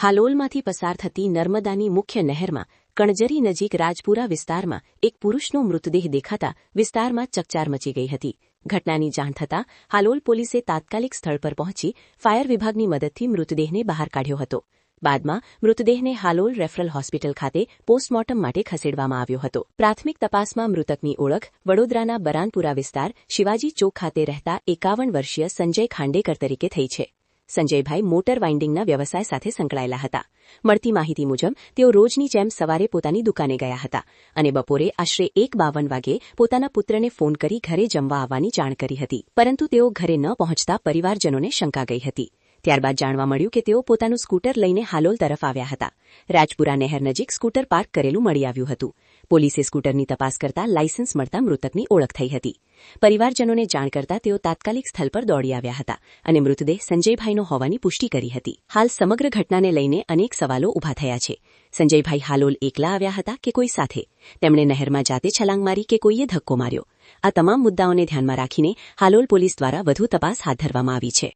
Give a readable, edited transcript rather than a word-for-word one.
હાલોલમાંથી પસાર થતી નર્મદાની મુખ્ય નહેરમાં કણજરી નજીક રાજપુરા વિસ્તારમાં એક પુરુષનો મૃતદેહ દેખાતા વિસ્તારમાં ચકચાર મચી ગઈ હતી. ઘટનાની જાણ થતાં હાલોલ પોલીસે તાત્કાલિક સ્થળ પર પહોંચી ફાયર વિભાગની મદદથી મૃતદેહને બહાર કાઢ્યો હતો. બાદમાં મૃતદેહને હાલોલ રેફરલ હોસ્પિટલ ખાતે પોસ્ટમોર્ટમ માટે ખસેડવામાં આવ્યો હતો. પ્રાથમિક તપાસમાં મૃતકની ઓળખ વડોદરાના બરાનપુરા વિસ્તાર શિવાજી ચોક ખાતે રહેતા 51 વર્ષીય સંજય ખાંડેકર તરીકે થઈ છે. સંજયભાઈ મોટર વાઇન્ડિંગના વ્યવસાય સાથે સંકળાયેલા હતા. મળતી માહિતી મુજબ તેઓ રોજની જેમ સવારે પોતાની દુકાને ગયા હતા અને બપોરે આશરે 1:52 વાગે પોતાના પુત્રને ફોન કરી ઘરે જમવા આવવાની જાણ કરી હતી. પરંતુ તેઓ ઘરે ન પહોંચતા પરિવારજનોને શંકા ગઈ હતી. ત્યારબાદ જાણવા મળ્યું કે તેઓ પોતાનું સ્કૂટર લઈને હાલોલ તરફ આવ્યા હતા. રાજપુરા નહેર નજીક સ્કૂટર પાર્ક કરેલું મળી આવ્યું હતું. પોલીસે સ્કૂટરની તપાસ કરતા લાયસન્સ મળતા મૃતકની ઓળખ થઈ હતી. પરિવારજનોને જાણ કરતા તેઓ તાત્કાલિક સ્થળ પર દોડી આવ્યા હતા અને મૃતદેહ સંજયભાઈનો હોવાની પુષ્ટિ કરી હતી. હાલ સમગ્ર ઘટનાને લઈને અનેક સવાલો ઊભા થયા છે. સંજયભાઈ હાલોલ એકલા આવ્યા હતા કે કોઈ સાથે? તેમણે નહેરમાં જાતે છલાંગ મારી કે કોઈએ ધક્કો માર્યો? આ તમામ મુદ્દાઓને ધ્યાનમાં રાખીને હાલોલ પોલીસ દ્વારા વધુ તપાસ હાથ ધરવામાં આવી છે.